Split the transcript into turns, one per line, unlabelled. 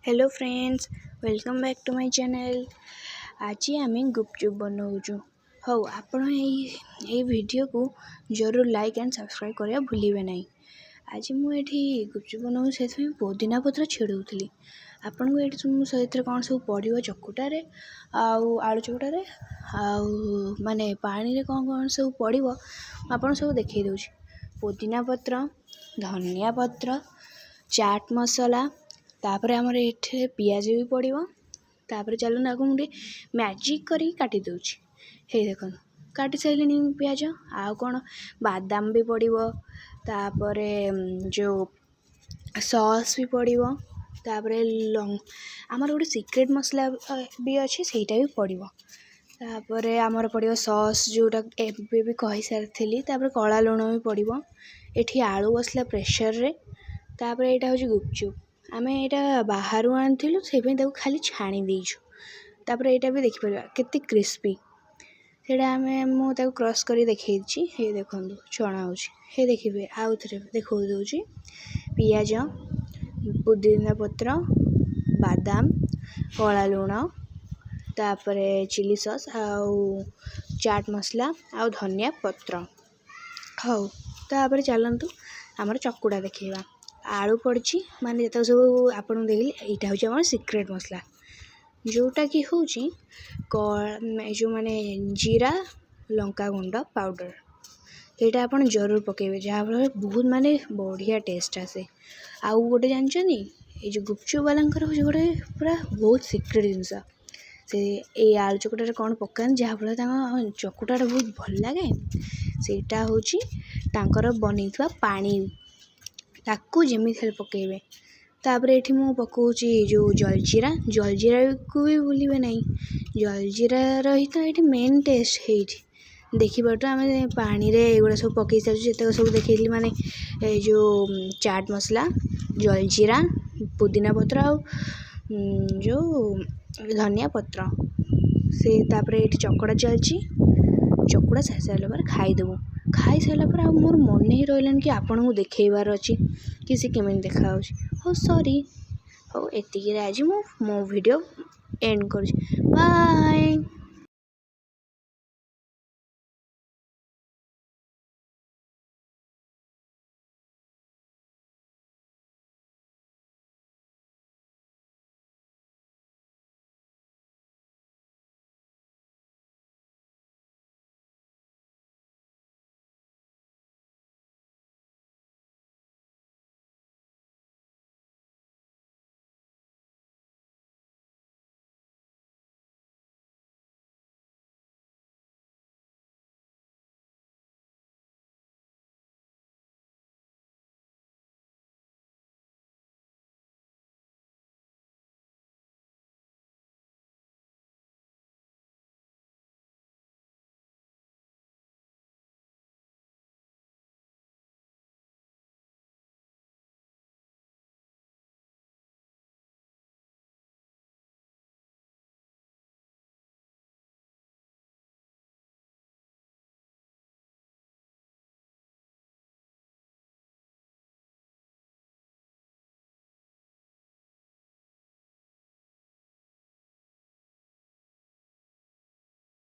Hello friends, welcome back to my channel. आज आम गुपचुप बनाऊँ। हाँ, आपण वीडियो को जरूर लाइक एंड सब्सक्राइब करा भूलिए ना। आज मुझे गुपचुप बनाऊँ से पुदीना पत्र छेड़ूली। आपन को ये सहित कौन सब पड़ो चकुटारे आलू चकुटारे माने पानी रे कौन कौन सब पड़ो आपन सब देखई दूँ। पुदीना पत्र, धनिया पत्र, चाट मसला, तापर आमर ये पियाज भी पड़ो। तापर चलो ना मुझे मैजिक करी काटी दूची। हे देख काटी सारे पियाज आउ कौन बादाम भी पड़ो। तापर जो सॉस भी पड़ो। तापर आमर गोटे सीक्रेट मसला भी अच्छी सेटा भी पड़ो। तापर आमर पड़ो सॉस जोटा एबे भी कही सारी। तापर कला लुण भी पड़ो। एठी आलू बसला प्रेसर रे। तापर यहाँ हूँ गुपचुप आम यहाँ बाहर आनी से खाली छाणी देचु। तापर यहाँ भी देखिपर केते क्रिस्पी से मुझे क्रॉस कर देखी। हे देखो छणा हे देखिए आउ थे देखो दूसरी पियाज, पुदीना पत्र, बादाम, कला लुण, तापर चिली सॉस आउ चाट मसला आउ धनिया पत्र। हाँ, तापर चलतु आमर चकुड़ा देखा आलू पड़ी माने जो सब आप देखिए यहाँ हूँ सीक्रेट मसला जोटा कि हूँ जो माने जीरा लंका गुंड पाउडर यहाँ आप जरूर पकेबे जहाँफल बहुत माने बढ़िया टेस्ट आसे। आउ गोटे जानते ये जो गुपचुप वाला हूँ गोटे पूरा बहुत सीक्रेट जिनस से ये आलू चकुटारे कौन पकान जहाँफल चकुटा बहुत भल लगे सेटा हूँ बनई पानी ताकू जमी पकेबे। तापर ये मु पकाऊँची जो जलजीरा को भी भूलिए ना। जलजीरा रही तो ये मेन टेस्ट है देखिए आम पानी रे एगुड़ा सब पकई सारी सब देखी माने जो चाट मसला जलजीरा पुदीना पत्र आ जो धनिया पत्र से तापर ये चकड़ा चलची चकुड़ा सारी सारा पर खाईदेबू। खाई सारा पर मोर मन ही रहा कि आपन को देखेबार अच्छी कि सी केमी देखा। हो सॉरी हो एतिक आज मो वीडियो एंड कर बाय।